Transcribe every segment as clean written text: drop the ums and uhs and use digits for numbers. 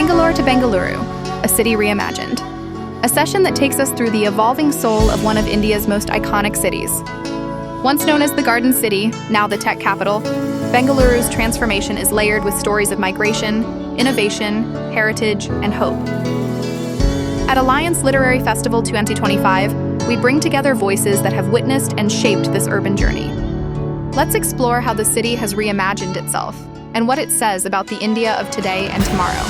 Bangalore to Bengaluru, a city reimagined. A session that takes us through the evolving soul of one of India's most iconic cities. Once known as the Garden City, now the tech capital, Bengaluru's transformation is layered with stories of migration, innovation, heritage, and hope. At Alliance Literary Festival 2025, we bring together voices that have witnessed and shaped this urban journey. Let's explore how the city has reimagined itself and what it says about the India of today and tomorrow.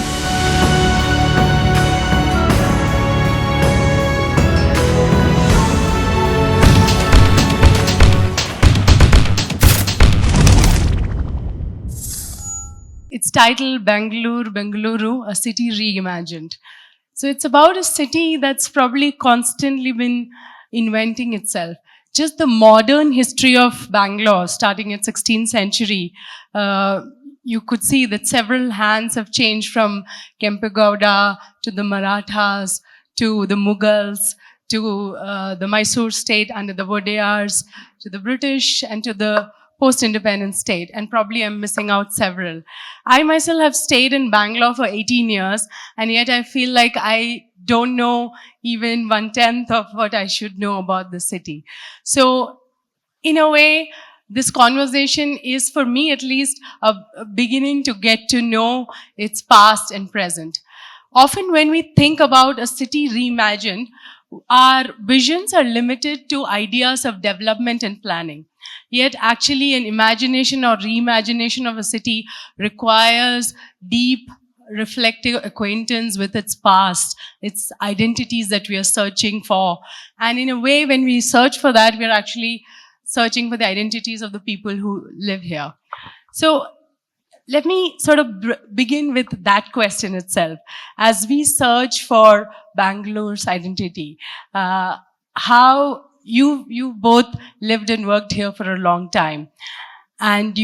It's titled Bengaluru, a city reimagined. So it's about a city that's probably constantly been inventing itself. Just the modern history of Bangalore, starting at 16th century, you could see that several hands have changed from Kempegowda to the Marathas, to the Mughals, to the Mysore state under the Wadeyars, to the British, and to the post-independence state. And probably I'm missing out several. I myself have stayed in Bangalore for 18 years, and yet I feel like I don't know even 1/10 of what I should know about the city. So, in a way, this conversation is, for me at least, a beginning to get to know its past and present. Often when we think about a city reimagined, our visions are limited to ideas of development and planning. Yet actually an imagination or reimagination of a city requires deep reflective acquaintance with its past, its identities that we are searching for. And in a way, when we search for that, we are actually searching for the identities of the people who live here. So let me sort of begin with that question itself. As we search for Bangalore's identity, how you both lived and worked here for a long time, and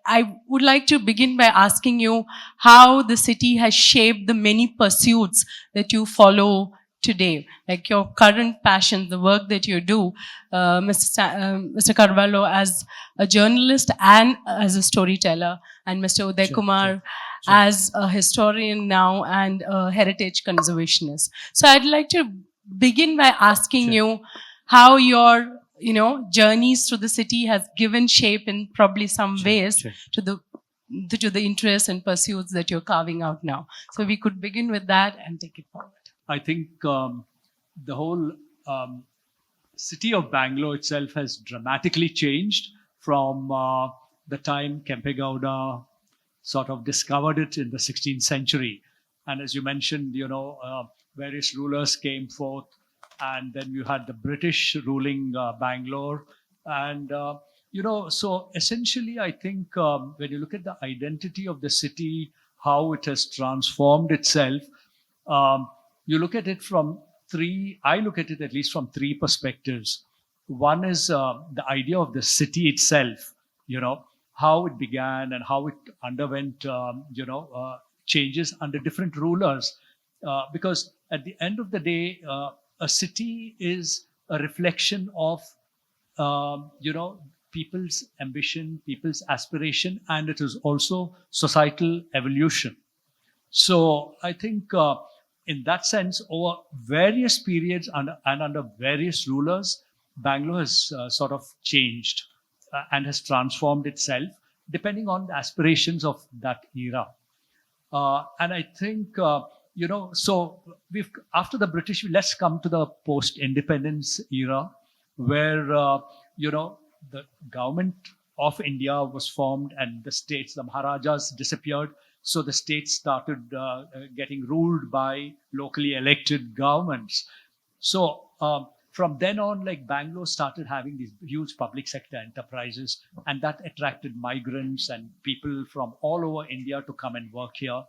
I would like to begin by asking you how the city has shaped the many pursuits that you follow today, like your current passion, the work that you do, Mr. Carvalho as a journalist and as a storyteller, and Mr. Udaya Kumar as a historian now and a heritage conservationist. So I'd like to begin by asking you how your journeys through the city has given shape in probably some ways to the interests and pursuits that you're carving out now. So we could begin with that and take it forward. I think the whole city of Bangalore itself has dramatically changed from the time Kempegowda sort of discovered it in the 16th century. And as you mentioned, various rulers came forth, and then you had the British ruling Bangalore. And, so essentially, I think when you look at the identity of the city, how it has transformed itself, you look at it I look at it at least from three perspectives. One is the idea of the city itself, how it began and how it underwent, changes under different rulers. Because at the end of the day, a city is a reflection of, people's ambition, people's aspiration, and it is also societal evolution. So I think in that sense, over various periods and under various rulers, Bangalore has sort of changed and has transformed itself depending on the aspirations of that era. And I think, so after the British, let's come to the post-independence era where, the government of India was formed and the states, the Maharajas disappeared. So the states started getting ruled by locally elected governments. So from then on, Bangalore started having these huge public sector enterprises, and that attracted migrants and people from all over India to come and work here.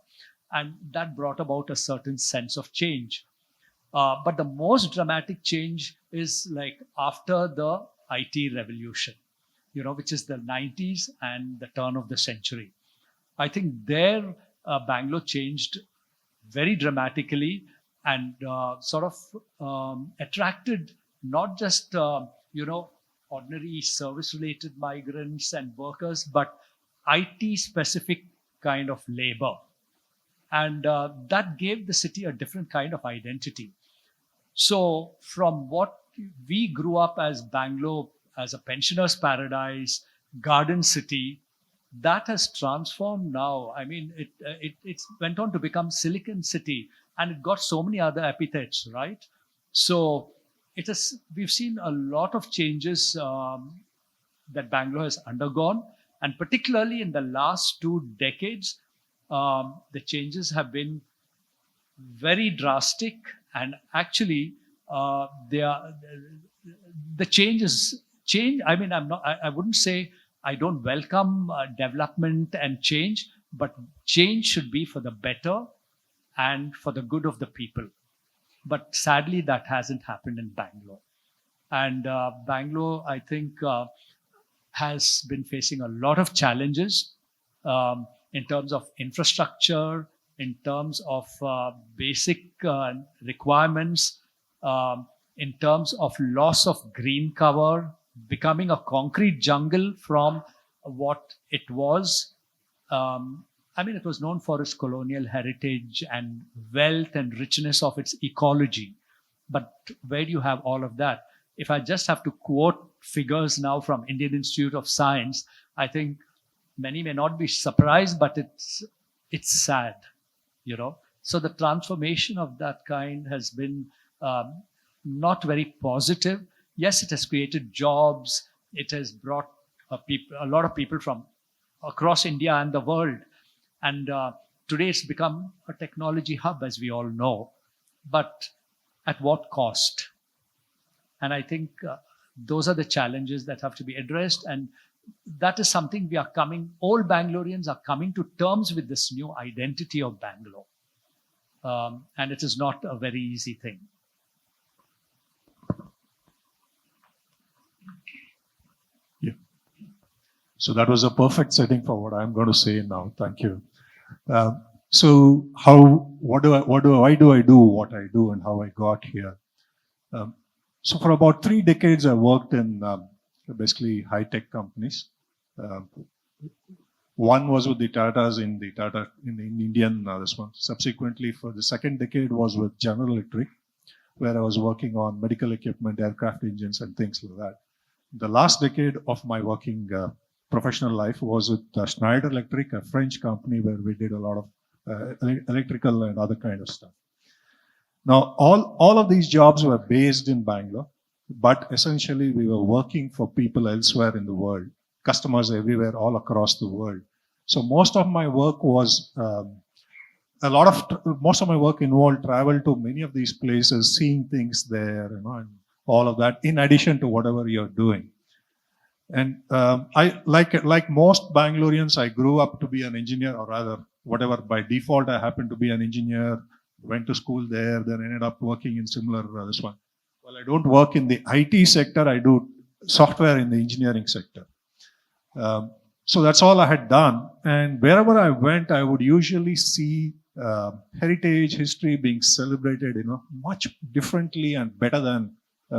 And that brought about a certain sense of change. But the most dramatic change is after the IT revolution, which is the 90s and the turn of the century. I think there Bangalore changed very dramatically and sort of attracted not just, ordinary service-related migrants and workers, but IT-specific kind of labor. And that gave the city a different kind of identity. So from what we grew up as Bangalore, as a pensioner's paradise, garden city, that has transformed now. I mean, it went on to become Silicon City, and it got so many other epithets, right? So we've seen a lot of changes that Bangalore has undergone, and particularly in the last 2 decades, the changes have been very drastic, and actually, they are the change. I mean, I wouldn't say I don't welcome development and change, but change should be for the better and for the good of the people. But sadly, that hasn't happened in Bangalore. And Bangalore, I think, has been facing a lot of challenges in terms of infrastructure, in terms of basic requirements, in terms of loss of green cover, becoming a concrete jungle from what it was. I mean, it was known for its colonial heritage and wealth and richness of its ecology. But where do you have all of that? If I just have to quote figures now from Indian Institute of Science, I think many may not be surprised, but it's sad, you know. So the transformation of that kind has been not very positive. Yes, it has created jobs. It has brought a lot of people from across India and the world. And today it's become a technology hub, as we all know. But at what cost? And I think those are the challenges that have to be addressed. And that is something all Bangaloreans are coming to terms with, this new identity of Bangalore. And it is not a very easy thing. Yeah. So that was a perfect setting for what I'm going to say now. Thank you. So why do I do what I do and how I got here? So for about 3 decades, I worked in basically high-tech companies. One was with the Tatas in Indian, this one. Subsequently, for the second decade was with General Electric, where I was working on medical equipment, aircraft engines, and things like that. The last decade of my working professional life was with Schneider Electric, a French company where we did a lot of electrical and other kind of stuff. Now, all of these jobs were based in Bangalore, but essentially we were working for people elsewhere in the world, customers everywhere, all across the world. So most of my work was, most of my work involved travel to many of these places, seeing things there, you know, and all of that, in addition to whatever you're doing. And I, like most Bangaloreans, I grew up to be an engineer, or rather, whatever, by default, I happened to be an engineer, went to school there, then ended up working in similar, this one. Well, I don't work in the IT sector, I do software in the engineering sector. So that's all I had done. And wherever I went, I would usually see heritage, history being celebrated, you know, much differently and better than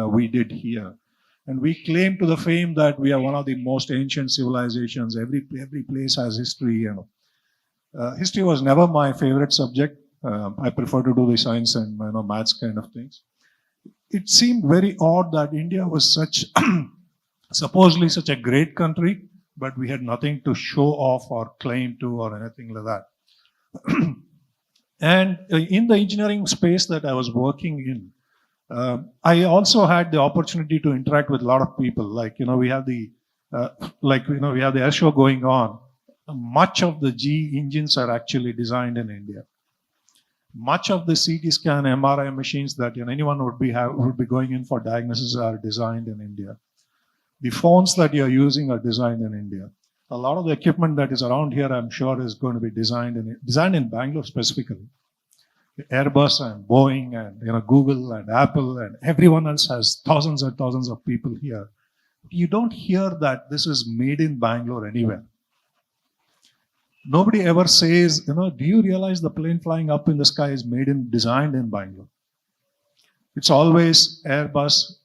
we did here. And we claim to the fame that we are one of the most ancient civilizations. Every place has history, you know. History was never my favorite subject. I prefer to do the science and, you know, maths kind of things. It seemed very odd that India was supposedly such a great country, but we had nothing to show off or claim to or anything like that. And in the engineering space that I was working in, I also had the opportunity to interact with a lot of people. Like, you know, we have the air show going on. Much of the GE engines are actually designed in India. Much of the CT scan, MRI machines that, you know, anyone would be going in for diagnosis are designed in India. The phones that you're using are designed in India. A lot of the equipment that is around here, I'm sure, is going to be designed in Bangalore specifically. Airbus and Boeing and, you know, Google and Apple and everyone else has thousands and thousands of people here. You don't hear that this is made in Bangalore anywhere. Nobody ever says, you know, do you realize the plane flying up in the sky is designed in Bangalore? It's always Airbus,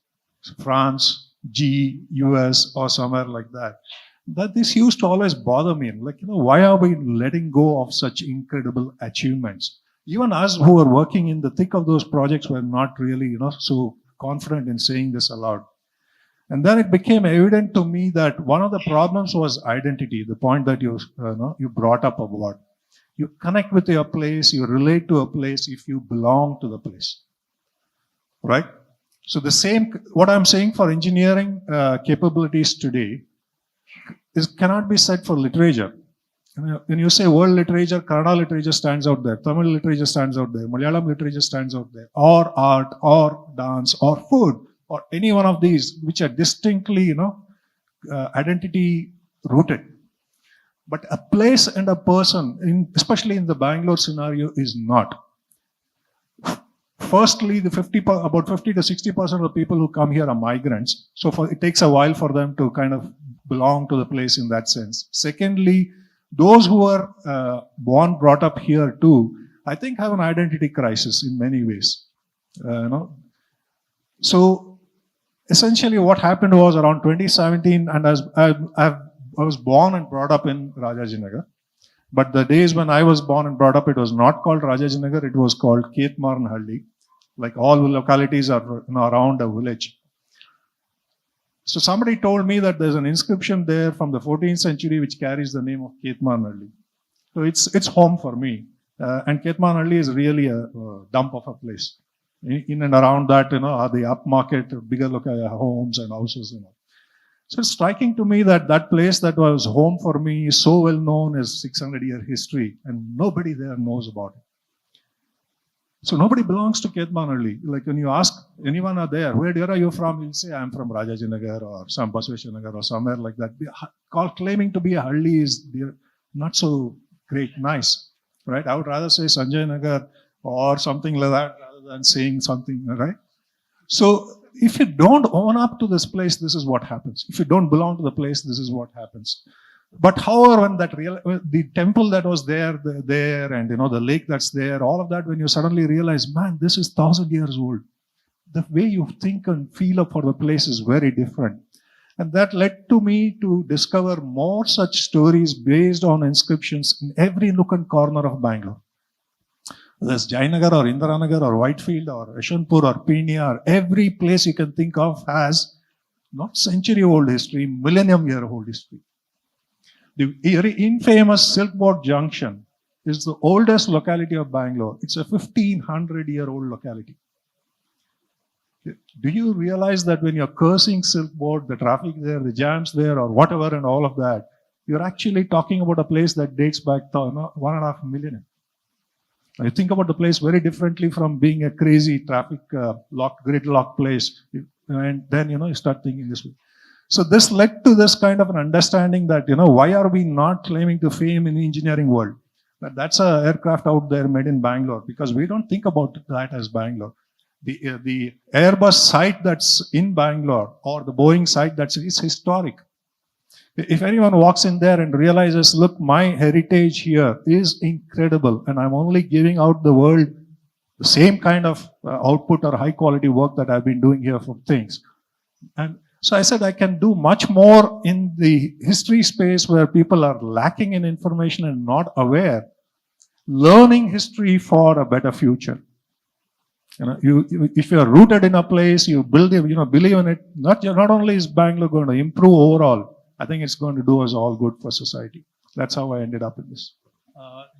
France, GE, US, or somewhere like that. That this used to always bother me. Like, why are we letting go of such incredible achievements? Even us who were working in the thick of those projects were not really, so confident in saying this aloud. And then it became evident to me that one of the problems was identity, the point that you brought up about. You connect with your place, you relate to a place if you belong to the place. Right? So the same, what I'm saying for engineering capabilities today cannot be said for literature. When you say world literature, Kannada literature stands out there, Tamil literature stands out there, Malayalam literature stands out there, or art, or dance, or food, or any one of these, which are distinctly, identity rooted. But a place and a person, especially in the Bangalore scenario, is not. Firstly, about 50 to 60% of the people who come here are migrants. So it takes a while for them to kind of belong to the place in that sense. Secondly, those who are born, brought up here too, I think have an identity crisis in many ways. So essentially what happened was around 2017, and I was born and brought up in Rajajinagar. But the days when I was born and brought up, it was not called Rajajinagar, it was called Ketmarnhalli. Like all the localities are around a village. So somebody told me that there's an inscription there from the 14th century which carries the name of Ketmarnhalli. So it's home for me. And Ketmarnhalli is really a dump of a place. In and around that, are the upmarket, bigger homes and houses. So it's striking to me that that place that was home for me is so well known as 600-year history, and nobody there knows about it. So nobody belongs to Ketmarnhalli. Like when you ask anyone are there, where are you from? He'll say, I'm from Rajajinagar or some Basveshwanagar or somewhere like that. Claiming to be a Halli is not so great, nice, right? I would rather say Sanjay Nagar or something like that rather than saying something, right? So if you don't own up to this place, this is what happens. If you don't belong to the place, this is what happens. But however, when the temple that was there, and the lake that's there, all of that, when you suddenly realize, man, this is 1,000 years old. The way you think and feel for the place is very different. And that led to me to discover more such stories based on inscriptions in every nook and corner of Bangalore. There's Jainagar or Indiranagar or Whitefield or Yeshwanthpur or Peenya or every place you can think of has not century-old history, millennium-year-old history. The infamous Silk Board Junction is the oldest locality of Bangalore. It's a 1,500-year-old locality. Do you realize that when you're cursing Silk Board, the traffic there, the jams there, or whatever and all of that, you're actually talking about a place that dates back to 1.5 million. You think about the place very differently from being a crazy traffic gridlock place. And then, you start thinking this way. So this led to this kind of an understanding that, why are we not claiming to fame in the engineering world? That's an aircraft out there made in Bangalore, because we don't think about that as Bangalore. The Airbus site that's in Bangalore or the Boeing site is historic. If anyone walks in there and realizes, look, my heritage here is incredible, and I'm only giving out the world the same kind of output or high quality work that I've been doing here for things. And so I said I can do much more in the history space where people are lacking in information and not aware, learning history for a better future. If you're rooted in a place, you believe in it, not only is Bangalore going to improve overall, I think it's going to do us all good for society. That's how I ended up in this.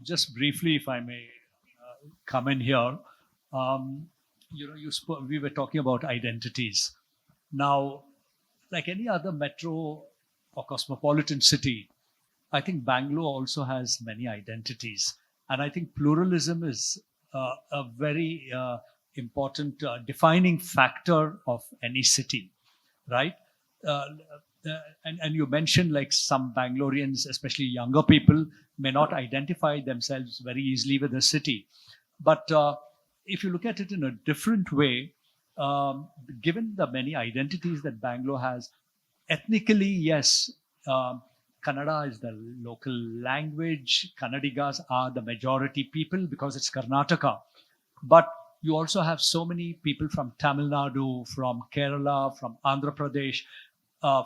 Just briefly, if I may come in here, we were talking about identities. Now, like any other metro or cosmopolitan city, I think Bangalore also has many identities. And I think pluralism is a very important defining factor of any city, right? And you mentioned like some Bangaloreans, especially younger people, may not identify themselves very easily with the city. But if you look at it in a different way, given the many identities that Bangalore has, ethnically, yes, Kannada is the local language. Kannadigas are the majority people because it's Karnataka. But you also have so many people from Tamil Nadu, from Kerala, from Andhra Pradesh.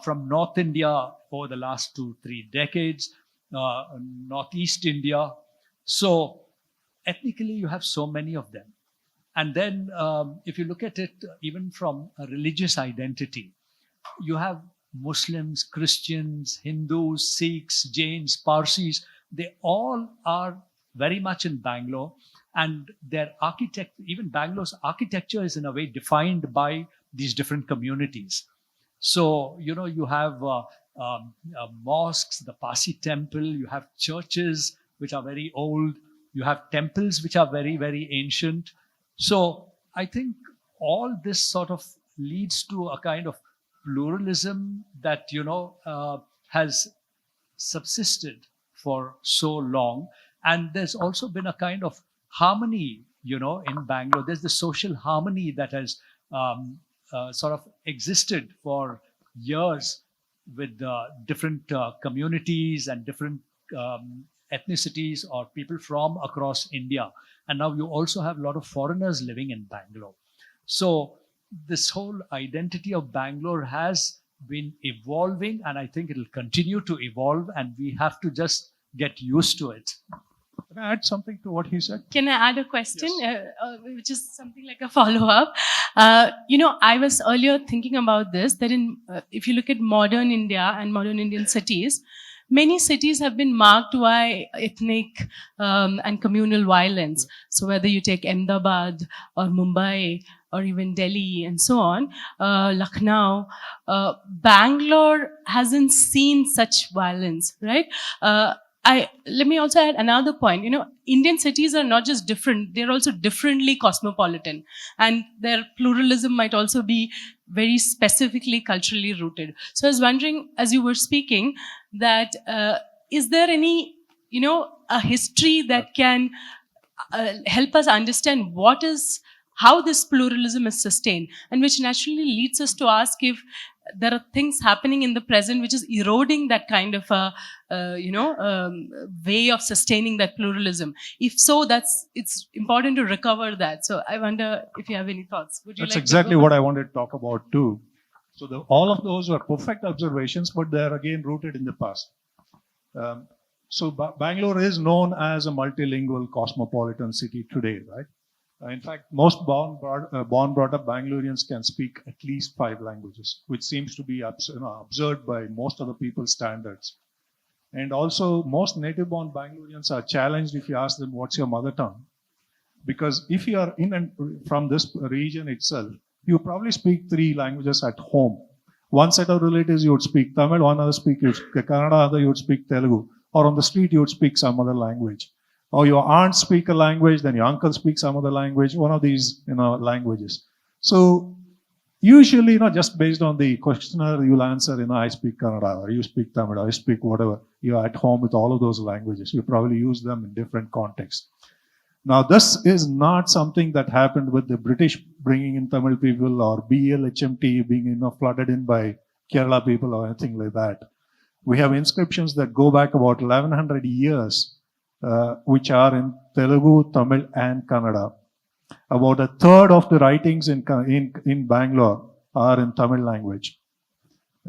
from North India over the last 2-3 decades, Northeast India. So ethnically, you have so many of them. And then if you look at it even from a religious identity, you have Muslims, Christians, Hindus, Sikhs, Jains, Parsis. They all are very much in Bangalore. And their even Bangalore's architecture is in a way defined by these different communities. So, you have mosques, the Pasi temple, you have churches which are very old, you have temples which are very, very ancient. So I think all this sort of leads to a kind of pluralism that, has subsisted for so long. And there's also been a kind of harmony, in Bangalore. There's the social harmony that has sort of existed for years with different communities and different ethnicities or people from across India. And now you also have a lot of foreigners living in Bangalore. So this whole identity of Bangalore has been evolving, and I think it'll continue to evolve, and we have to just get used to it. Can I add something to what he said? Can I add a question, Yes. which is something like a follow-up? I was earlier thinking about this, that if you look at modern India and modern Indian cities, many cities have been marked by ethnic and communal violence. So whether you take Ahmedabad or Mumbai or even Delhi and so on, Lucknow, Bangalore hasn't seen such violence, right? Let me also add another point. Indian cities are not just different, they're also differently cosmopolitan. And their pluralism might also be very specifically culturally rooted. So I was wondering, as you were speaking, that is there any, a history that can help us understand how this pluralism is sustained, and which naturally leads us to ask if there are things happening in the present which is eroding that kind of way of sustaining that pluralism. If so, it's important to recover that. So I wonder if you have any thoughts. Would you That's like exactly to what I wanted to talk about too. So all of those were perfect observations, but they're again rooted in the past. So Bangalore is known as a multilingual cosmopolitan city today, right? In fact, most born brought up Bangaloreans can speak at least 5 languages, which seems to be observed by most of the people's standards. And also, most native-born Bangaloreans are challenged if you ask them, what's your mother tongue? Because if you are in and from this region itself, you probably speak 3 languages at home. One set of relatives, you would speak Tamil, one other speak Kannada, other you would speak Telugu. Or on the street, you would speak some other language. Or your aunt speak a language, then your uncle speaks some other language, one of these, languages. So usually, just based on the questionnaire, you'll answer, I speak Kannada, or you speak Tamil, or you speak whatever. You're at home with all of those languages. You probably use them in different contexts. Now, this is not something that happened with the British bringing in Tamil people or BLHMT being, flooded in by Kerala people or anything like that. We have inscriptions that go back about 1100 years, which are in Telugu, Tamil, and Kannada. About a third of the writings in Bangalore are in Tamil language.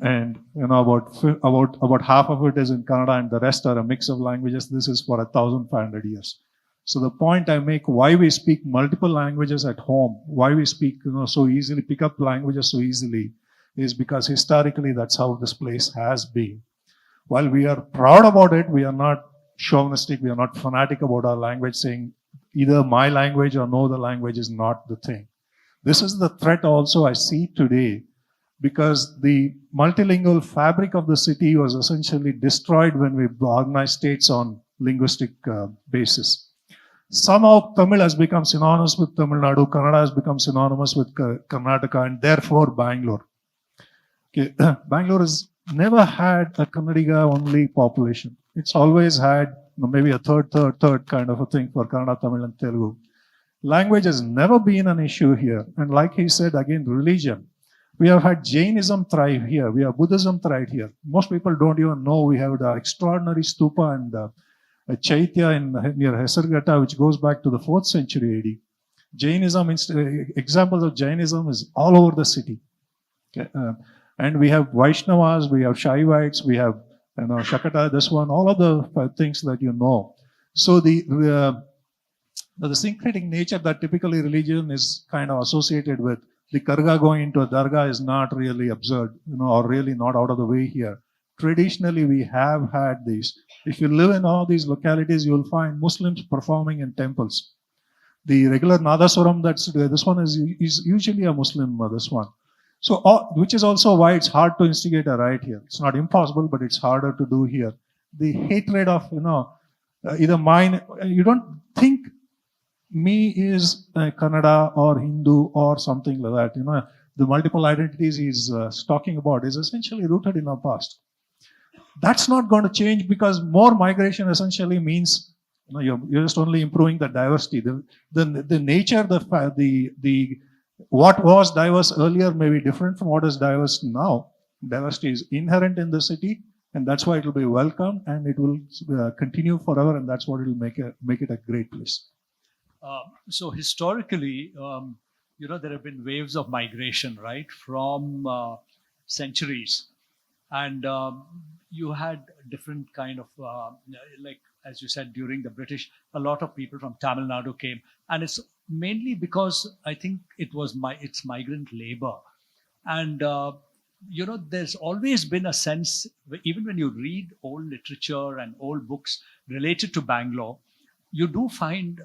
And, about half of it is in Kannada and the rest are a mix of languages. This is for 1,500 years. So the point I make, why we speak multiple languages at home, why we speak, so easily, pick up languages so easily, is because historically that's how this place has been. While we are proud about it, we are not chauvinistic, we are not fanatic about our language, saying either my language or no other language is not the thing. This is the threat also I see today, because the multilingual fabric of the city was essentially destroyed when we organized states on linguistic basis. Somehow Tamil has become synonymous with Tamil Nadu, Kannada has become synonymous with Karnataka, and therefore Bangalore. Okay. Bangalore has never had a Kannadiga only population. It's always had maybe a third kind of a thing for Kannada, Tamil, and Telugu. Language has never been an issue here. And like he said, again, religion. We have had Jainism thrive here. We have Buddhism thrive here. Most people don't even know we have the extraordinary stupa and a chaitya near Hesarghatta, which goes back to the 4th century AD. Jainism, examples of Jainism is all over the city. Okay. And we have Vaishnavas, we have Shaivites, we have Shakata, this one, all of the things that you know. So the syncretic nature that typically religion is kind of associated with, the karga going into a dargah is not really absurd, or really not out of the way here. Traditionally, we have had these. If you live in all these localities, you will find Muslims performing in temples. The regular Nadaswaram, this one is usually a Muslim, this one. So, which is also why it's hard to instigate a riot here. It's not impossible, but it's harder to do here. The hatred of, either mine, you don't think me is Kannada or Hindu or something like that. The multiple identities he's talking about is essentially rooted in our past. That's not going to change because more migration essentially means you're just only improving the diversity. The nature, the what was diverse earlier may be different from what is diverse now. Diversity is inherent in the city, and that's why it will be welcome, and it will continue forever, and that's what will make it a great place. So historically, there have been waves of migration, right, from centuries, and you had different kind of like, as you said, during the British, a lot of people from Tamil Nadu came, and it's mainly because I think it's migrant labor, and there's always been a sense, even when you read old literature and old books related to Bangalore, you do find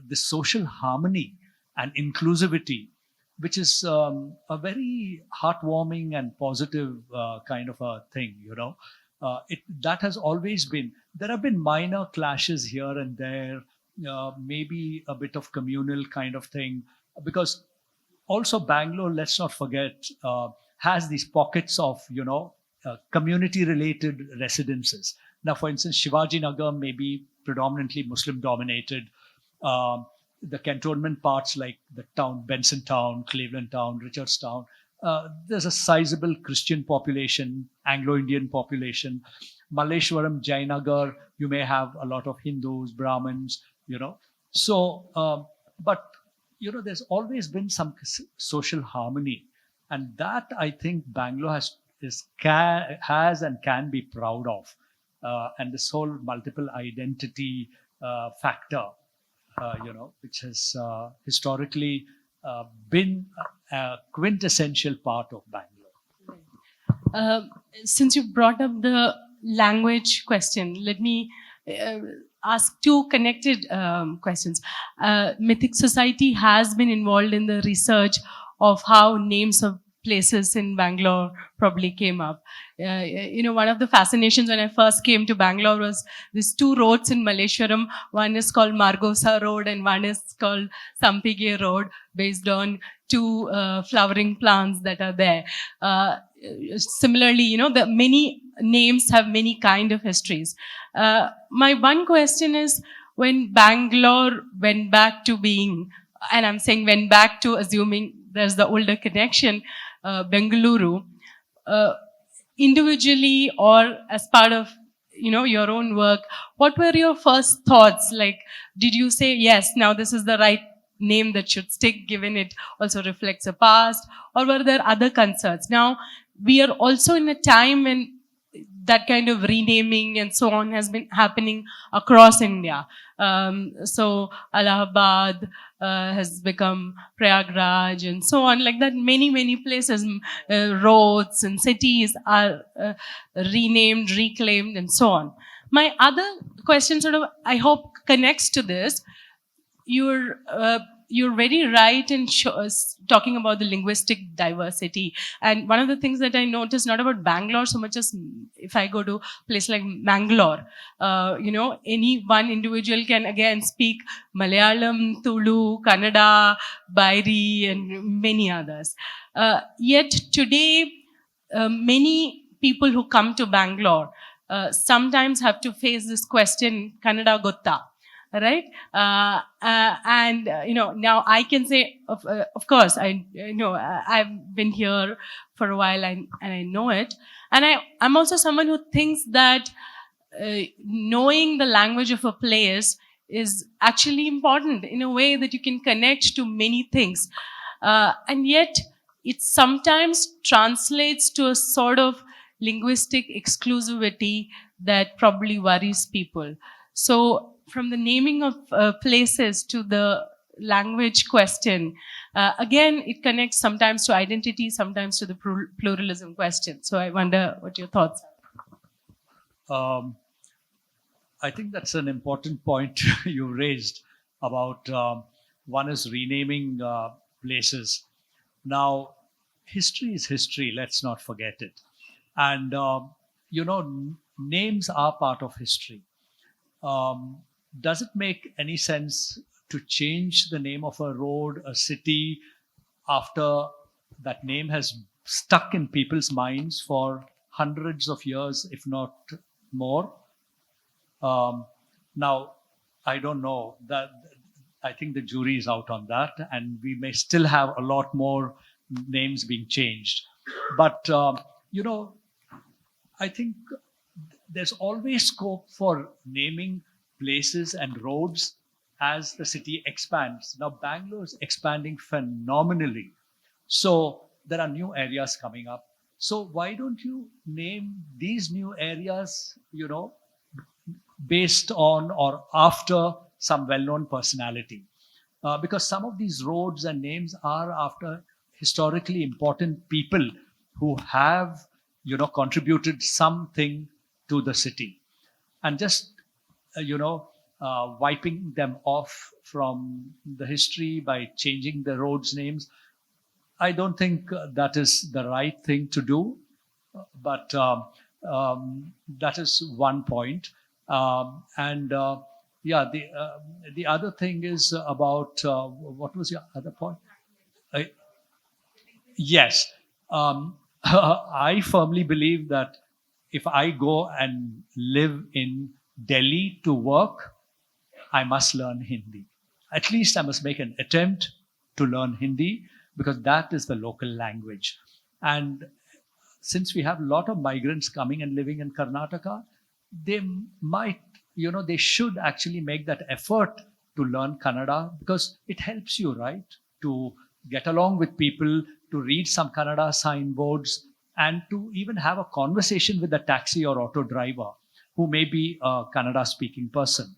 this social harmony and inclusivity, which is a very heartwarming and positive kind of a thing, that has always been. There have been minor clashes here and there, maybe a bit of communal kind of thing, because also Bangalore, let's not forget, has these pockets of, community-related residences. Now, for instance, Shivaji Nagar may be predominantly Muslim-dominated. The cantonment parts like the town, Benson Town, Cleveland Town, Richards Town, there's a sizable Christian population, Anglo-Indian population. Malleshwaram, Jainagar, you may have a lot of Hindus, Brahmins, So, but, there's always been some social harmony. And that, I think, Bangalore has and can be proud of. And this whole multiple identity factor, which has historically been a quintessential part of Bangalore. Since you brought up the language question, let me ask two connected questions. Mythic Society has been involved in the research of how names of places in Bangalore probably came up. One of the fascinations when I first came to Bangalore was these two roads in Malleshwaram. One is called Margosa Road and one is called Sampige Road, based on two flowering plants that are there. Similarly, the many names have many kind of histories. My one question is, when Bangalore went back to being, and I'm saying went back to assuming there's the older connection, Bengaluru, individually or as part of, your own work, what were your first thoughts? Like, did you say, yes, now this is the right name that should stick, given it also reflects a past, or were there other concerns? Now, we are also in a time when that kind of renaming and so on has been happening across India. So Allahabad has become Prayagraj and so on. Like that, many places, roads and cities are renamed, reclaimed, and so on. My other question sort of, I hope, connects to this. You're very right in talking about the linguistic diversity. And one of the things that I noticed, not about Bangalore so much as if I go to a place like Mangalore, any one individual can again speak Malayalam, Tulu, Kannada, Bairi, and many others. Yet today, many people who come to Bangalore sometimes have to face this question, Kannada gotta? Right? Now I can say, of course, I've been here for a while and I know it. And I'm also someone who thinks that knowing the language of a place is actually important in a way that you can connect to many things. And yet, it sometimes translates to a sort of linguistic exclusivity that probably worries people. So from the naming of places to the language question, again, it connects sometimes to identity, sometimes to the pluralism question. So I wonder what your thoughts are. I think that's an important point you raised about one is renaming places. Now, history is history, let's not forget it. And, names are part of history. Does it make any sense to change the name of a road, a city, after that name has stuck in people's minds for hundreds of years, if not more? Now, I don't know that. I think the jury is out on that, and we may still have a lot more names being changed. But I think there's always scope for naming places and roads as the city expands. Now, Bangalore is expanding phenomenally, so there are new areas coming up. So why don't you name these new areas, based on or after some well-known personality? Because some of these roads and names are after historically important people who have, contributed something to the city. And just, wiping them off from the history by changing the roads' names, I don't think that is the right thing to do. But that is one point. The other thing is about what was your other point? Yes. I firmly believe that if I go and live in Delhi to work, I must learn Hindi. At least I must make an attempt to learn Hindi, because that is the local language. And since we have a lot of migrants coming and living in Karnataka, they might, they should actually make that effort to learn Kannada, because it helps you, right, to get along with people, to read some Kannada signboards, and to even have a conversation with a taxi or auto driver who may be a Kannada speaking person.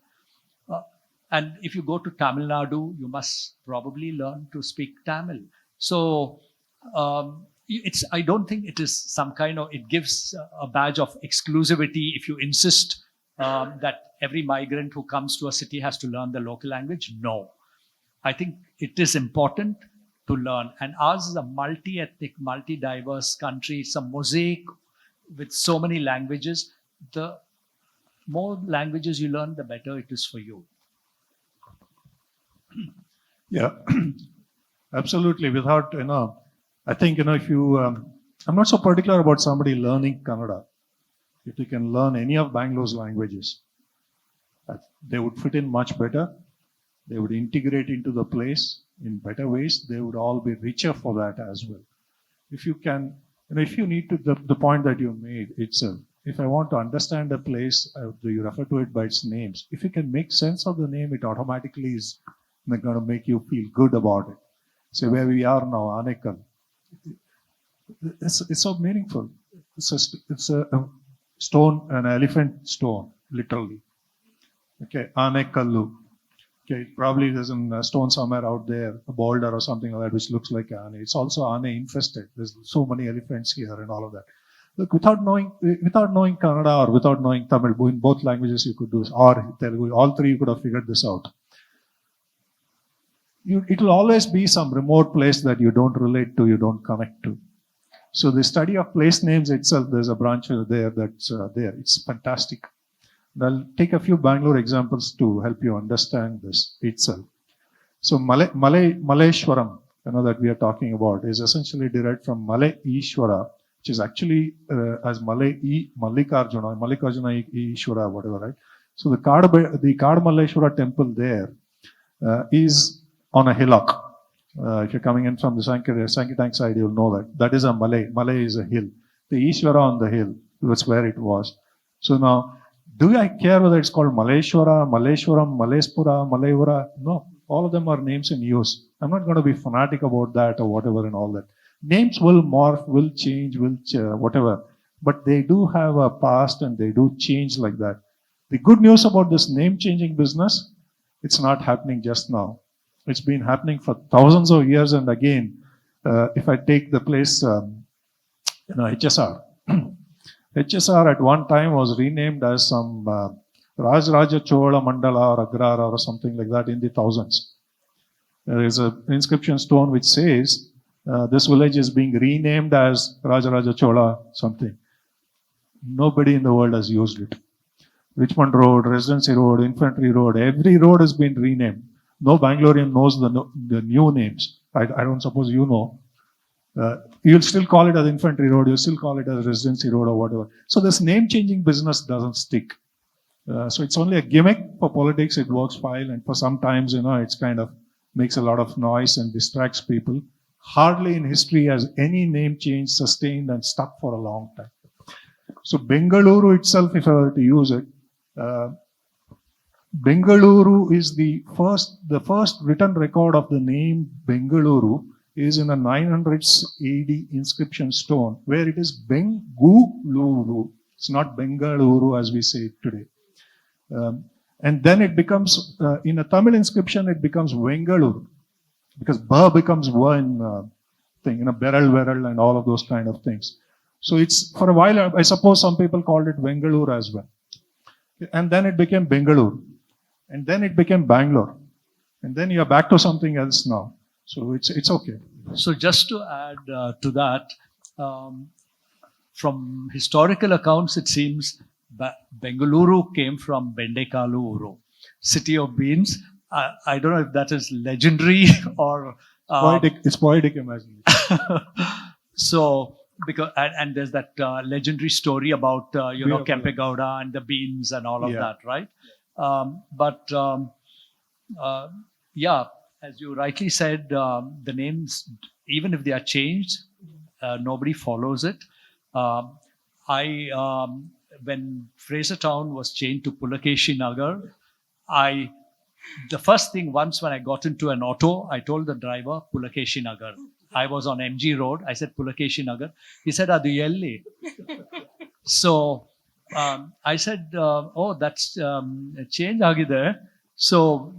And if you go to Tamil Nadu, you must probably learn to speak Tamil. So I don't think it is some kind of, it gives a badge of exclusivity if you insist that every migrant who comes to a city has to learn the local language. No. I think it is important to learn. And ours is a multi-ethnic, multi-diverse country. It's a mosaic with so many languages. The more languages you learn, the better it is for you. Yeah, absolutely. Without, I think, if you, I'm not so particular about somebody learning Kannada. If they can learn any of Bangalore's languages, they would fit in much better. They would integrate into the place in better ways. They would all be richer for that as well. If you can, if you need to, the point that you made itself, if I want to understand a place, you refer to it by its names. If you can make sense of the name, it automatically is going to make you feel good about it. So where we are now, Anekal, it's so meaningful. It's a stone, an elephant stone, literally. Okay, Anekallu. Okay, probably there's a stone somewhere out there, a boulder or something like that, which looks like Ane. It's also Ane infested. There's so many elephants here and all of that. Look, without knowing Kannada or without knowing Tamil, in both languages you could do this, or Telugu, all three you could have figured this out. It will always be some remote place that you don't relate to, you don't connect to. So the study of place names itself, there's a branch there that's there. It's fantastic. And I'll take a few Bangalore examples to help you understand this itself. So Malleshwaram, that we are talking about, is essentially derived from Malay Ishwara, which is actually as Mallikarjuna Ishwara, whatever, right? So the Malleshwara temple there is on a hillock. If you're coming in from the Sankitang side, you'll know that. That is a Malay. Malay is a hill. The Ishwara on the hill, that's where it was. So now, do I care whether it's called Malleshwara, Malleshwaram, Malespura, Malayura? No. All of them are names in use. I'm not going to be fanatic about that or whatever and all that. names will morph, will change, whatever. But they do have a past and they do change like that. The good news about this name changing business, it's not happening just now. It's been happening for thousands of years. And again, if I take the place, HSR. HSR at one time was renamed as some Rajraja Chola Mandala or Agrara or something like that in the thousands. There is an inscription stone which says this village is being renamed as Rajaraja Chola something. Nobody in the world has used it. Richmond Road, Residency Road, Infantry Road, every road has been renamed. No Bangalorean knows the new names. I don't suppose you know. You'll still call it as Infantry Road, you'll still call it as Residency Road or whatever. So this name-changing business doesn't stick. So it's only a gimmick for politics, it works fine, and for sometimes, it's kind of makes a lot of noise and distracts people. Hardly in history has any name change sustained and stuck for a long time. So Bengaluru itself, if I were to use it, Bengaluru is the first written record of the name Bengaluru is in a 900s AD inscription stone where it is Bengaluru. It's not Bengaluru as we say it today. And then it becomes, in a Tamil inscription, it becomes Bengaluru because Ba becomes Va in Beral and all of those kind of things. So it's, for a while, I suppose some people called it Bengaluru as well. And then it became Bengaluru. And then it became Bangalore. And then you're back to something else now. So it's okay. So just to add to that, from historical accounts, it seems Bengaluru came from Bendekalu Uru, city of beans. I don't know if that is legendary or it's poetic imagination. So because and there's that legendary story about Kempegowda and the beans and all of that, right? Yeah, as you rightly said, the names, even if they are changed, nobody follows it. When Frasertown was changed to Pulakeshi Nagar, the first thing once when I got into an auto, I told the driver Pulakeshi Nagar. I was on MG Road. I said Pulakeshi Nagar. He said, "Adu yelli." So I said, "Oh, that's a change agide." So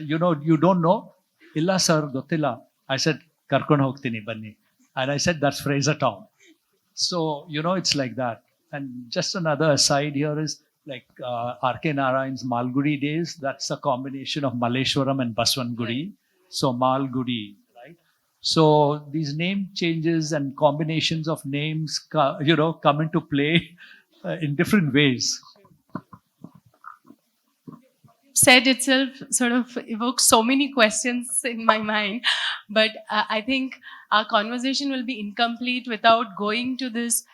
you don't know? Illa sir, gottilla. I said, "Karkon hogtini banni." And I said, "That's Frasertown." So it's like that. And just another aside here is like R.K. Narayan's Malgudi days. That's a combination of Malleshwaram and Baswangudi. So Malgudi, right? So these name changes and combinations of names, come into play in different ways. Said itself sort of evokes so many questions in my mind, but I think our conversation will be incomplete without going to this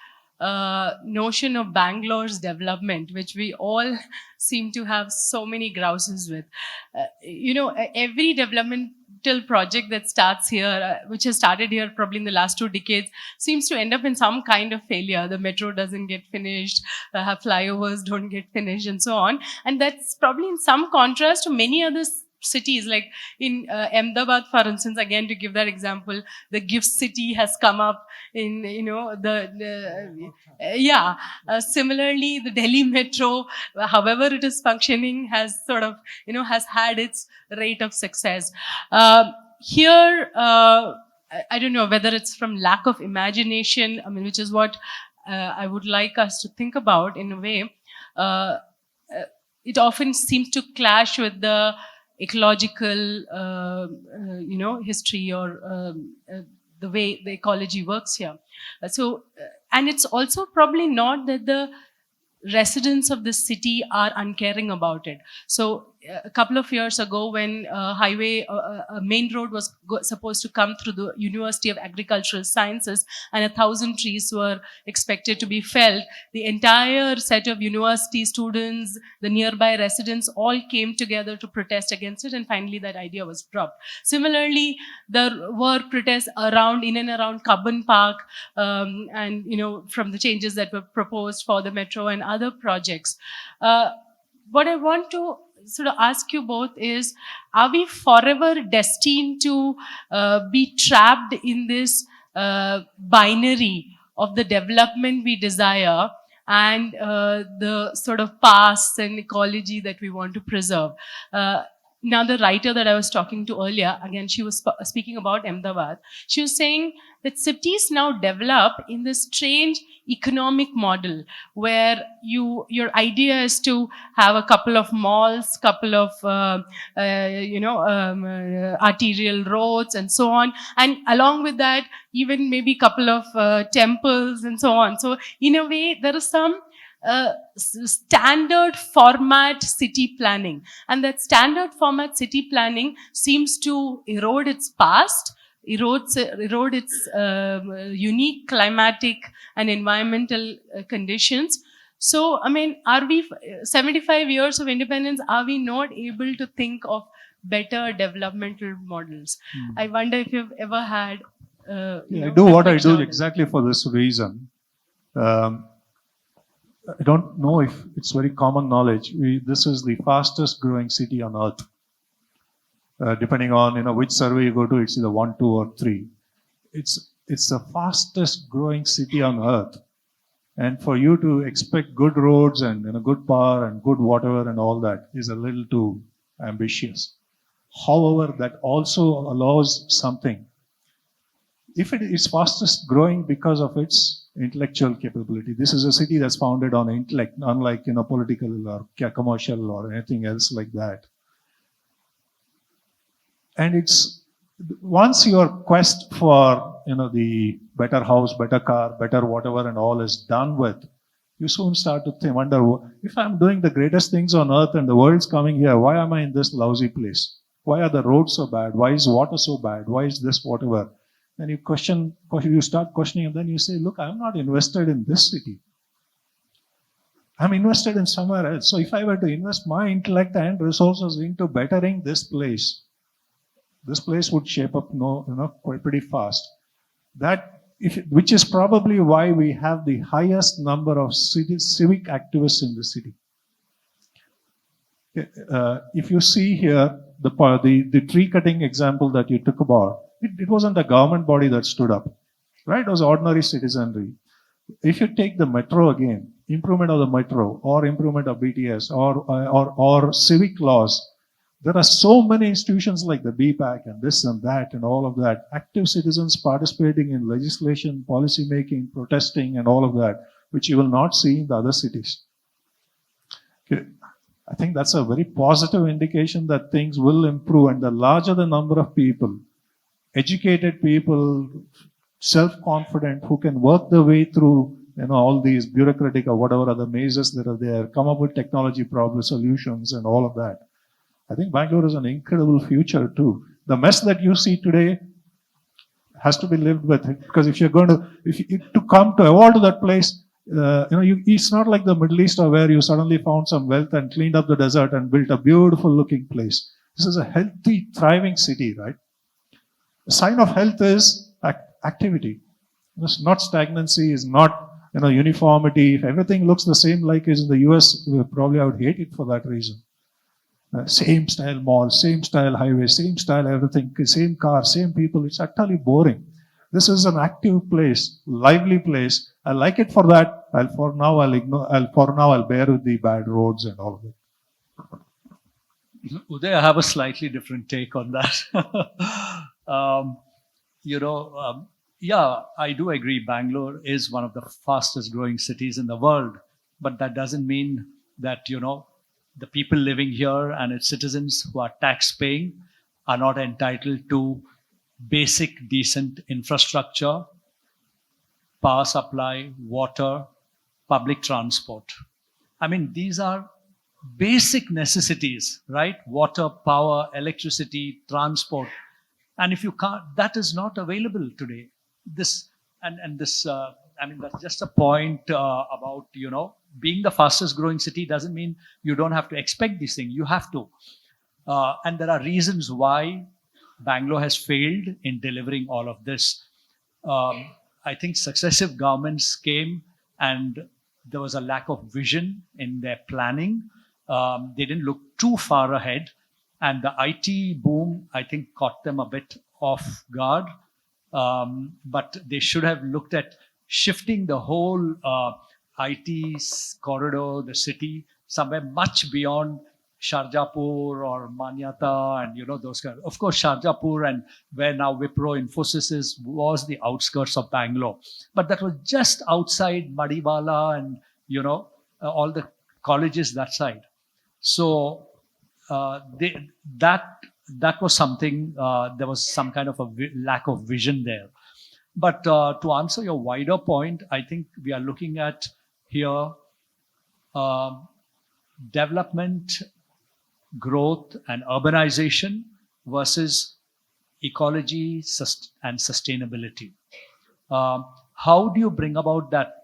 notion of Bangalore's development, which we all seem to have so many grouses with. Every developmental project that starts here, which has started here probably in the last 2 decades, seems to end up in some kind of failure. The metro doesn't get finished, flyovers don't get finished, and so on. And that's probably in some contrast to many other cities, like in Ahmedabad, for instance, again to give that example, the gift city has come up in, similarly, the Delhi metro, however it is functioning, has sort of, has had its rate of success. Here, I don't know whether it's from lack of imagination, which is what I would like us to think about in a way. It often seems to clash with the ecological, history or the way the ecology works here. And it's also probably not that the residents of the city are uncaring about it. So a couple of years ago, when a main road was supposed to come through the University of Agricultural Sciences and 1,000 trees were expected to be felled, the entire set of university students, the nearby residents, all came together to protest against it, and finally that idea was dropped. Similarly, there were protests in and around Cubbon Park, and from the changes that were proposed for the metro and other projects. What I want to sort of ask you both is, are we forever destined to be trapped in this binary of the development we desire and the sort of past and ecology that we want to preserve. Now, the writer that I was talking to earlier, again, she was speaking about Ahmedabad. She was saying that cities now develop in this strange economic model where your idea is to have a couple of malls, couple of arterial roads, and so on, and along with that, even maybe couple of temples and so on. So, in a way, there is some standard format city planning, and that standard format city planning seems to erode its past, erode its unique climatic and environmental conditions. So, I mean, are we 75 years of independence? Are we not able to think of better developmental models? I wonder if you've ever had. I do what I do exactly for this reason. I don't know if it's very common knowledge. This is the fastest growing city on earth. Depending on which survey you go to, it's either 1, 2, or 3. It's the fastest growing city on earth. And for you to expect good roads and good power and good whatever and all that is a little too ambitious. However, that also allows something. If it is fastest growing because of its intellectual capability, this is a city that's founded on intellect, unlike political or commercial or anything else like that. And it's once your quest for the better house, better car, better whatever and all is done with, you soon start to wonder, if I'm doing the greatest things on earth and the world's coming here, why am I in this lousy place? Why are the roads so bad? Why is water so bad? Why is this whatever? And you start questioning, and then you say, look, I'm not invested in this city. I'm invested in somewhere else. So if I were to invest my intellect and resources into bettering this place would shape up quite pretty fast. Which is probably why we have the highest number of civic activists in the city. If you see here, the tree cutting example that you took about, it wasn't a government body that stood up, right? It was ordinary citizenry. If you take the metro again, improvement of the metro or improvement of BTS or civic laws, there are so many institutions like the BPAC and this and that and all of that, active citizens participating in legislation, policy making, protesting and all of that, which you will not see in the other cities. Okay. I think that's a very positive indication that things will improve, and the larger the number of people, educated people, self-confident, who can work their way through all these bureaucratic or whatever other mazes that are there, come up with technology problem solutions and all of that. I think Bangalore is an incredible future too. The mess that you see today has to be lived with, because if you're going to evolve to that place, it's not like the Middle East where you suddenly found some wealth and cleaned up the desert and built a beautiful looking place. This is a healthy, thriving city, right? The sign of health is activity. It's not stagnancy, is not uniformity. If everything looks the same like is in the US, probably I would hate it for that reason. Same style mall, same style highway, same style everything, same car, same people. It's utterly boring. This is an active place, lively place. I like it for that. For now I'll bear with the bad roads and all of it. Uday, I have a slightly different take on that. Yeah, I do agree. Bangalore is one of the fastest growing cities in the world, but that doesn't mean that, the people living here and its citizens who are tax paying are not entitled to basic, decent infrastructure, power supply, water, public transport. I mean, these are basic necessities, right? Water, power, electricity, transport. And if you can't, that is not available today. That's just a point about, being the fastest growing city doesn't mean you don't have to expect these things. You have to. And there are reasons why Bangalore has failed in delivering all of this. I think successive governments came and there was a lack of vision in their planning. They didn't look too far ahead. And the IT boom, I think, caught them a bit off guard. But they should have looked at shifting the whole IT corridor, the city, somewhere much beyond Sharjapur or Manyata and, those kind of course, Sharjapur and where now Wipro Infosys is, was the outskirts of Bangalore. But that was just outside Madibala and, all the colleges that side. So that was something, there was some kind of a lack of vision there. But to answer your wider point, I think we are looking at here development, growth and urbanization versus ecology and sustainability. How do you bring about that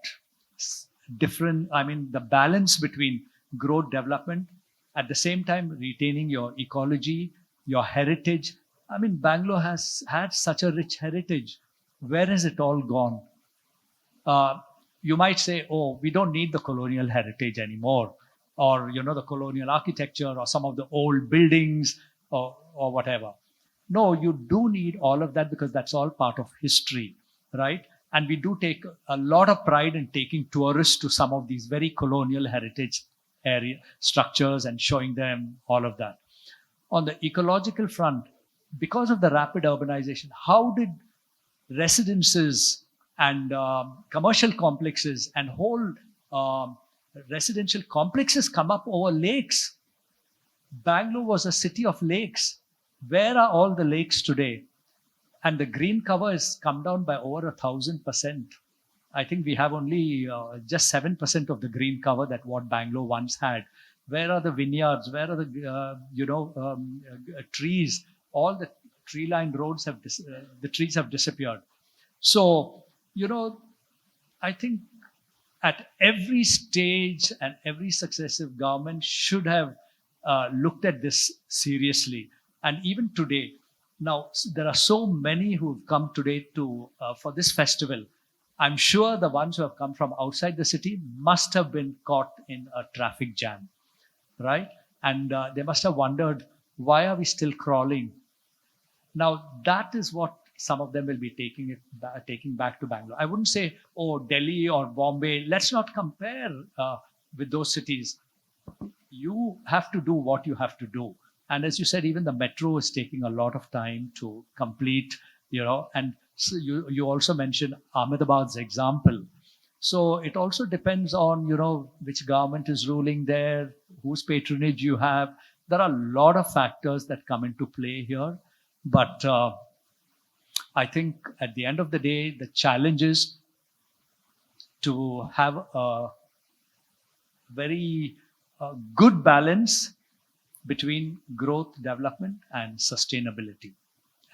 the balance between growth, development, at the same time retaining your ecology, your heritage? Bangalore has had such a rich heritage. Where has it all gone? You might say, oh, we don't need the colonial heritage anymore, or, the colonial architecture or some of the old buildings or whatever. No, you do need all of that because that's all part of history, right? And we do take a lot of pride in taking tourists to some of these very colonial heritage area structures and showing them all of that. On the ecological front, because of the rapid urbanization, how did residences and commercial complexes and whole residential complexes come up over lakes? Bangalore was a city of lakes. Where are all the lakes today? And the green cover has come down by over 1,000%. I think we have only just 7% of the green cover that what Bangalore once had. Where are the vineyards? Where are the trees? All the tree-lined roads the trees have disappeared. So, I think at every stage and every successive government should have looked at this seriously. And even today, now there are so many who've come today for this festival. I'm sure the ones who have come from outside the city must have been caught in a traffic jam, right? And they must have wondered, why are we still crawling? Now, that is what some of them will be taking back to Bangalore. I wouldn't say, oh, Delhi or Bombay. Let's not compare with those cities. You have to do what you have to do. And as you said, even the metro is taking a lot of time to complete, and so you also mentioned Ahmedabad's example. So it also depends on, which government is ruling there, whose patronage you have. There are a lot of factors that come into play here. But I think at the end of the day, the challenge is to have a very good balance between growth, development, and sustainability.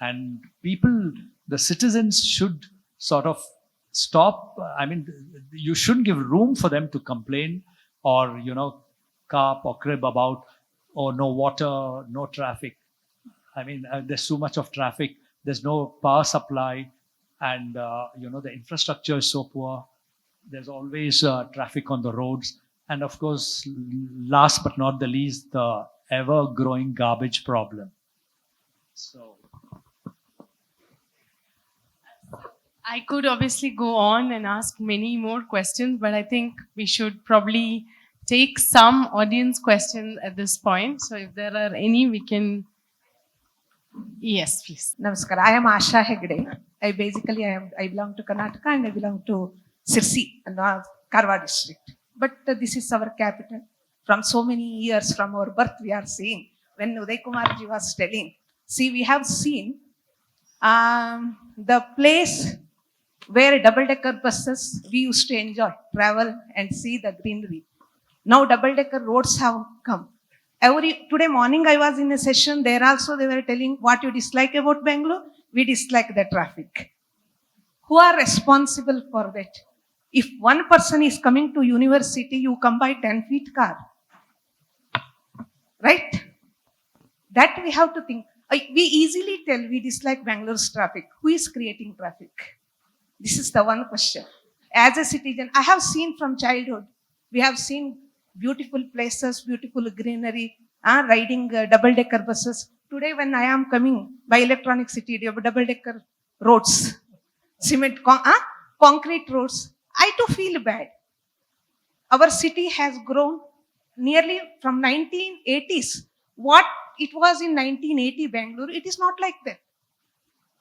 And people, the citizens should sort of stop. You shouldn't give room for them to complain or, carp or crib about, oh, no water, no traffic. There's too much of traffic. There's no power supply. And, the infrastructure is so poor. There's always traffic on the roads. And of course, last but not the least, the ever-growing garbage problem. So I could obviously go on and ask many more questions, but I think we should probably take some audience questions at this point. So if there are any, we can... Yes, please. Namaskar. I am Asha Hegde. I belong to Karnataka and I belong to Sirsi, Karwa district. But this is our capital. From so many years, from our birth, we are seeing. When Udaya Kumar ji was telling, we have seen the place where double-decker buses we used to enjoy, travel and see the greenery. Now double-decker roads have come. Today morning I was in a session, there also they were telling what you dislike about Bangalore, we dislike the traffic. Who are responsible for that? If one person is coming to university, you come by 10 feet car. Right? That we have to think. We easily tell we dislike Bangalore's traffic. Who is creating traffic? This is the one question. As a citizen, I have seen from childhood, we have seen beautiful places, beautiful greenery, riding double-decker buses. Today when I am coming by Electronic City, double-decker roads, concrete roads. I too feel bad. Our city has grown nearly from 1980s. What it was in 1980 Bangalore, it is not like that.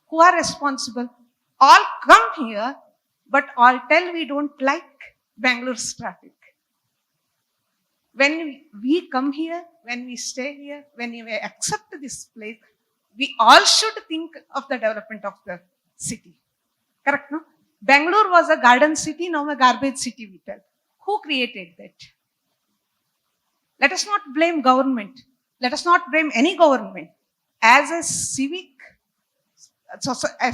Who are responsible? All come here, but all tell we don't like Bangalore's traffic. When we come here, when we stay here, when we accept this place, we all should think of the development of the city. Correct, no? Bangalore was a garden city, now a garbage city, we tell. Who created that? Let us not blame government. Let us not blame any government. As a civic,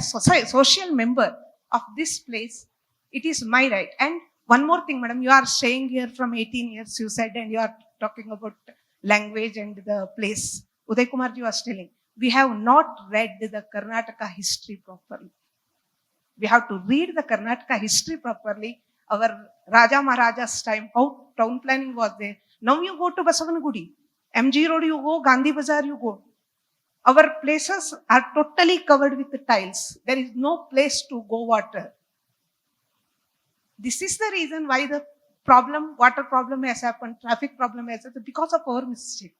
social member of this place, it is my right. And one more thing, madam, you are staying here from 18 years, you said, and you are talking about language and the place. Udaya Kumar ji was telling, we have not read the Karnataka history properly. We have to read the Karnataka history properly. Our Raja Maharaja's time, how town planning was there. Now you go to Basavanagudi, MG Road you go, Gandhi Bazaar you go. Our places are totally covered with the tiles. There is no place to go water. This is the reason why the problem, water problem has happened, traffic problem has happened, because of our mistake.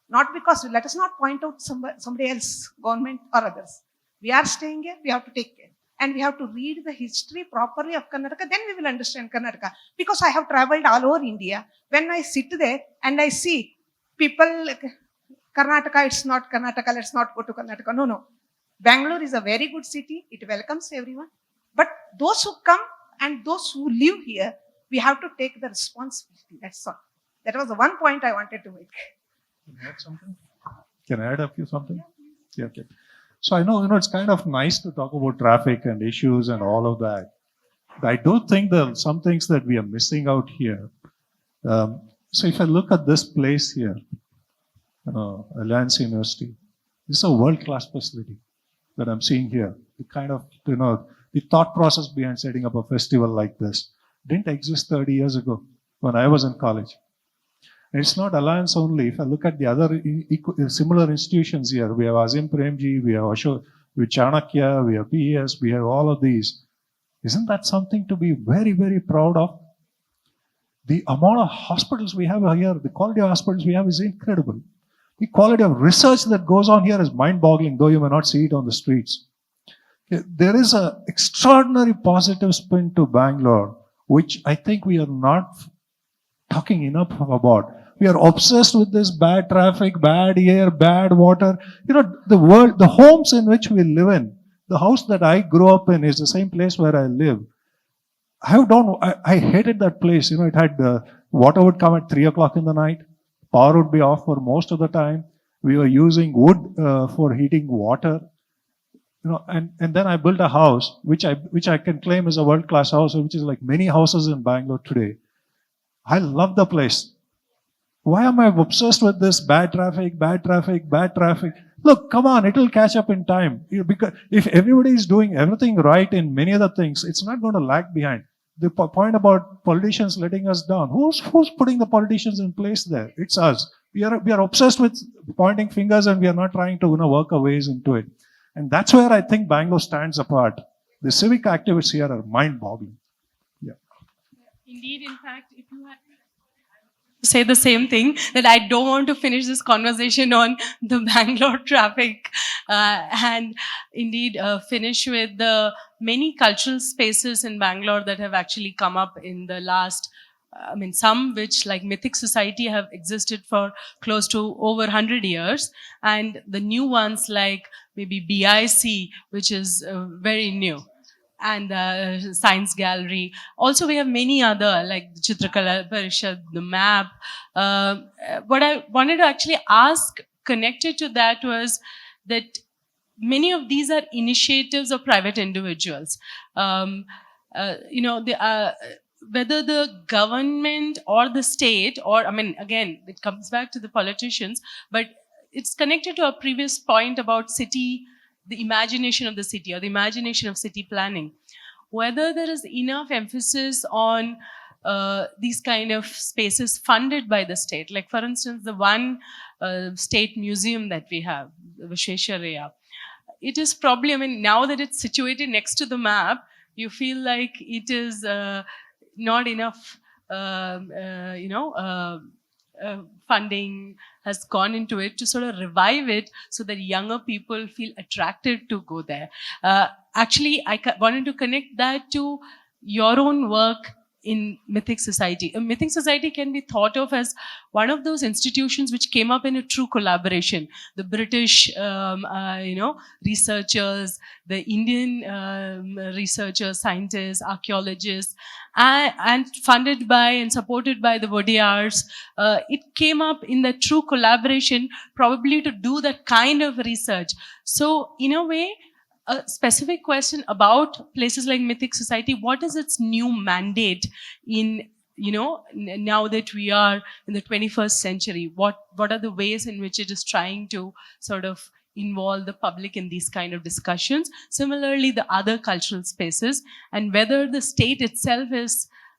Not because, let us not point out somebody else, government or others. We are staying here, we have to take care. And we have to read the history properly of Karnataka, then we will understand Karnataka. Because I have traveled all over India. When I sit there and I see people, Karnataka, it's not Karnataka, let's not go to Karnataka. No. Bangalore is a very good city. It welcomes everyone. But those who come and those who live here, we have to take the responsibility. That's all. That was the one point I wanted to make. Can I add something? Can I add a few something? Yeah, okay. So I know, it's kind of nice to talk about traffic and issues and all of that. But I do think there are some things that we are missing out here. So if I look at this place here, Alliance University, this is a world-class facility that I'm seeing here. The kind of, the thought process behind setting up a festival like this didn't exist 30 years ago when I was in college. And it's not Alliance only. If I look at the other similar institutions here, we have Azim Premji, we have Ashok, we have Chanakya, we have PES, we have all of these. Isn't that something to be very, very proud of? The amount of hospitals we have here, the quality of hospitals we have is incredible. The quality of research that goes on here is mind-boggling, though you may not see it on the streets. There is an extraordinary positive spin to Bangalore, which I think we are not talking enough about. We are obsessed with this bad traffic, bad air, bad water. The homes in which we live in, the house that I grew up in is the same place where I live. I hated that place. It had water would come at 3 o'clock in the night. Power would be off for most of the time. We were using wood for heating water. And then I built a house, which I can claim is a world-class house, which is like many houses in Bangalore today. I love the place. Why am I obsessed with this bad traffic, bad traffic, bad traffic? Look, come on, it will catch up in time. Because if everybody is doing everything right in many other things, it's not going to lag behind. The point about politicians letting us down, who's putting the politicians in place there? It's us. We are obsessed with pointing fingers, and we are not trying to work our ways into it. And that's where I think Bangalore stands apart. The civic activists here are mind-boggling. Yeah. Indeed, in fact, if you had say the same thing, that I don't want to finish this conversation on the Bangalore traffic and indeed finish with the many cultural spaces in Bangalore that have actually come up in the last, some which like Mythic Society have existed for close to over 100 years, and the new ones like maybe BIC, which is very new, and the Science Gallery. Also, we have many other like the Chitrakala Parishad, the map. What I wanted to actually ask connected to that was that many of these are initiatives of private individuals. Whether the government or the state, or again, it comes back to the politicians, but it's connected to a previous point about city, the imagination of the city or the imagination of city planning. Whether there is enough emphasis on these kind of spaces funded by the state. Like for instance, the one state museum that we have, the Vishesharaya. it is probably, I mean, now that it's situated next to the map, you feel like it is not enough, funding has gone into it to sort of revive it so that younger people feel attracted to go there. Actually, I wanted to connect that to your own work in Mythic Society. Mythic Society can be thought of as one of those institutions which came up in a true collaboration. The British, researchers, the Indian researchers, scientists, archaeologists, and funded by and supported by the Vodeyars. It came up in the true collaboration, probably to do that kind of research. So, in a way, a specific question about places like Mythic Society. What is its new mandate in, now that we are in the 21st century? What are the ways in which it is trying to sort of involve the public in these kind of discussions? Similarly, the other cultural spaces, and whether the state itself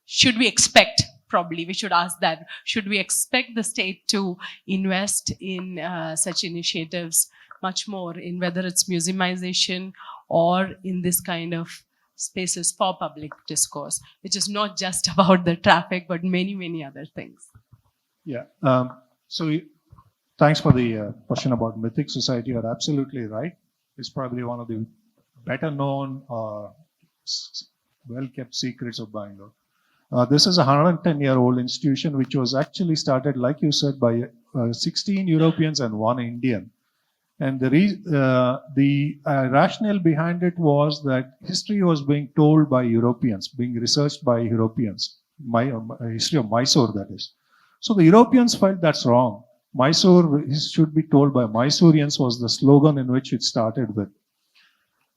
should we expect, probably we should ask that, should we expect the state to invest in such initiatives much more, in whether it's museumization or in this kind of spaces for public discourse, which is not just about the traffic, but many, many other things. Yeah. Thanks for the question about Mythic Society. You're absolutely right. It's probably one of the better known, well-kept secrets of Bangalore. This is a 110-year-old institution which was actually started, like you said, by 16 Europeans and 1 Indian. And the rationale behind it was that history was being told by Europeans, being researched by Europeans, history of Mysore, that is. So the Europeans felt that's wrong. Mysore should be told by Mysoreans was the slogan in which it started with.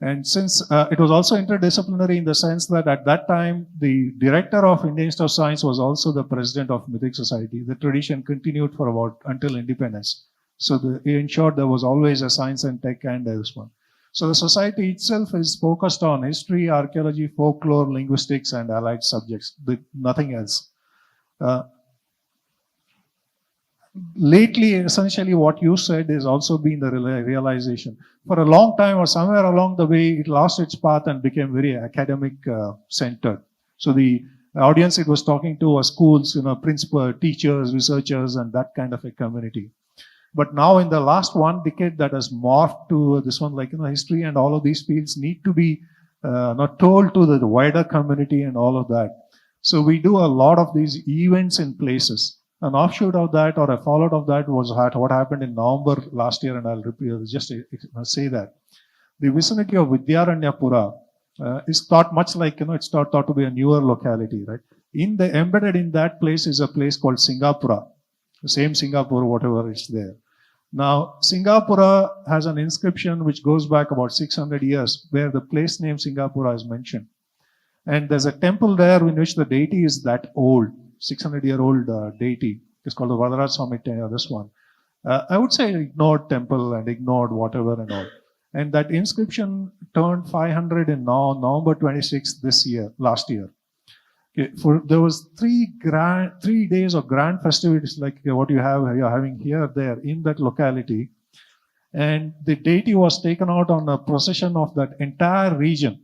And since it was also interdisciplinary in the sense that at that time, the director of Indian Institute of Science was also the president of Mythic Society. The tradition continued for until independence. So it ensured there was always a science and tech and this one. So the society itself is focused on history, archaeology, folklore, linguistics, and allied subjects, nothing else. Lately, essentially what you said is also been the realization. For a long time or somewhere along the way, it lost its path and became very academic centered. So the audience it was talking to was schools, principal, teachers, researchers, and that kind of a community. But now in the last 1 decade, that has morphed to this one, like, history and all of these fields need to be not told to the wider community and all of that. So we do a lot of these events in places. An offshoot of that or a fallout of that was what happened in November last year, and I'll just say that. The vicinity of Vidyaranyapura is thought much like, it's thought to be a newer locality, right? Embedded in that place is a place called Singapura. The same Singapore, whatever is there. Now, Singapura has an inscription which goes back about 600 years where the place name Singapura is mentioned. And there's a temple there in which the deity is that old, 600-year-old deity. It's called the Vadaraj Swami, this one. I would say ignored temple and ignored whatever and all. And that inscription turned 500 in November 26th last year. Okay, there was 3 days of grand festivities like what you're having here, there in that locality. And the deity was taken out on a procession of that entire region.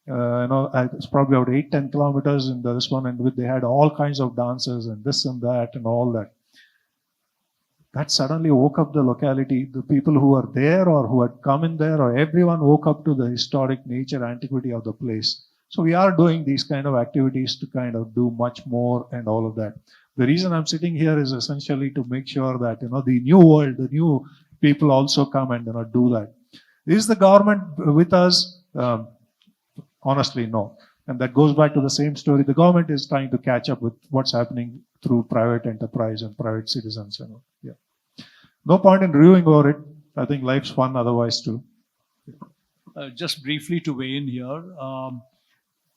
It's probably about 8-10 kilometers in this one, and they had all kinds of dances and this and that and all that. That suddenly woke up the locality. The people who were there or who had come in there, or everyone woke up to the historic nature, antiquity of the place. So we are doing these kind of activities to kind of do much more and all of that. The reason I'm sitting here is essentially to make sure that, the new world, the new people also come and, do that. Is the government with us? Honestly, no. And that goes back to the same story. The government is trying to catch up with what's happening through private enterprise and private citizens. Yeah. No point in reviewing over it. I think life's fun otherwise too. Just briefly to weigh in here,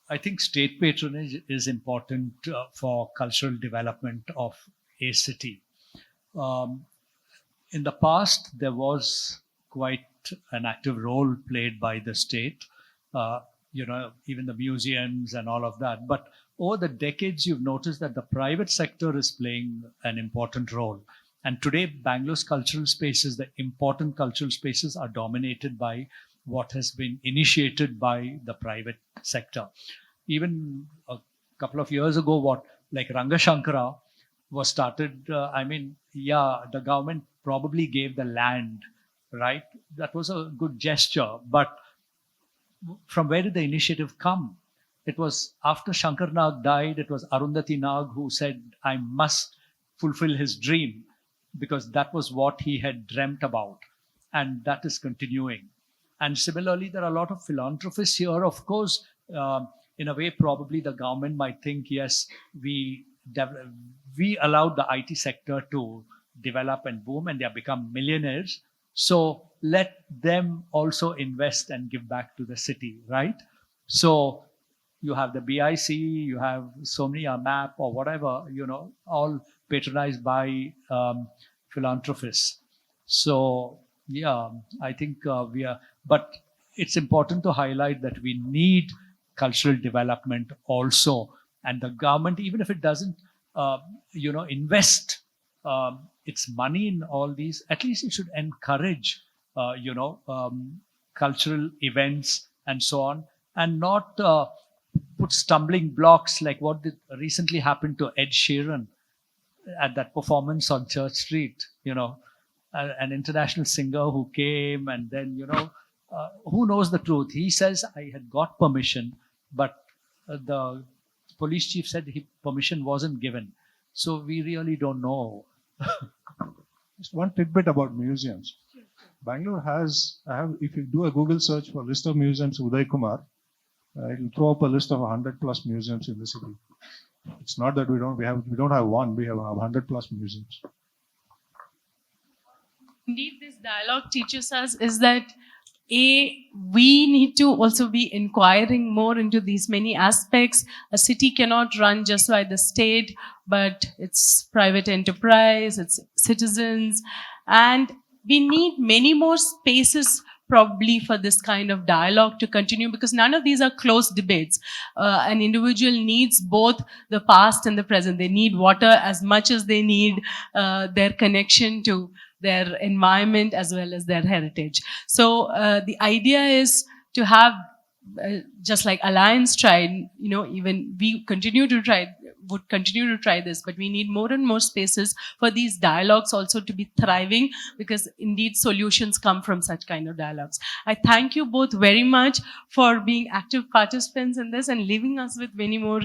I think state patronage is important for cultural development of a city. In the past, there was quite an active role played by the state, even the museums and all of that. But over the decades, you've noticed that the private sector is playing an important role. And today, Bangalore's cultural spaces, the important cultural spaces, are dominated by what has been initiated by the private sector. Even a couple of years ago, what like Rangashankara was started, the government probably gave the land, right? That was a good gesture. But from where did the initiative come? It was after Shankar Nag died, it was Arundhati Nag who said, I must fulfill his dream, because that was what he had dreamt about. And that is continuing. And similarly, there are a lot of philanthropists here. Of course, in a way, probably the government might think, yes, we allowed the IT sector to develop and boom, and they have become millionaires. So let them also invest and give back to the city, right? So you have the BIC, you have Somniya Map or whatever, all patronized by philanthropists. So yeah, I think but it's important to highlight that we need cultural development also. And the government, even if it doesn't, invest its money in all these, at least it should encourage, cultural events and so on, and not put stumbling blocks like what recently happened to Ed Sheeran at that performance on Church Street, an international singer who came and then, who knows the truth? He says, I had got permission, but the police chief said permission wasn't given. So we really don't know. Just one tidbit about museums. Bangalore has, if you do a Google search for list of museums, Udaya Kumar, it'll throw up a list of 100 plus museums in the city. It's not that we don't have one, we have 100 plus museums. Indeed, this dialogue teaches us is that we need to also be inquiring more into these many aspects. A city cannot run just by the state, but it's private enterprise, it's citizens, and we need many more spaces probably for this kind of dialogue to continue, because none of these are closed debates. An individual needs both the past and the present. They need water as much as they need their connection to their environment as well as their heritage. So the idea is to have, just like Alliance tried, even we would continue to try this, but we need more and more spaces for these dialogues also to be thriving, because indeed solutions come from such kind of dialogues. I thank you both very much for being active participants in this and leaving us with many more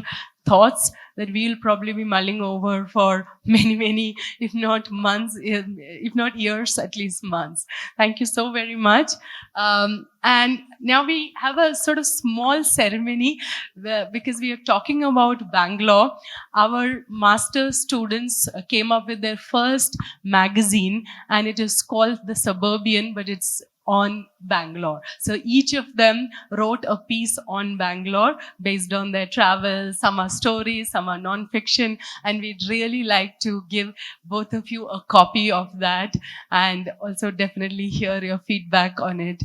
thoughts that we'll probably be mulling over for many, if not months, if not years, at least months. Thank you so very much. And now we have a sort of small ceremony because we are talking about Bangalore. Our master students came up with their first magazine, and it is called The Suburbian, but it's on Bangalore. So each of them wrote a piece on Bangalore based on their travels. Some are stories, some are non-fiction, and we'd really like to give both of you a copy of that and also definitely hear your feedback on it.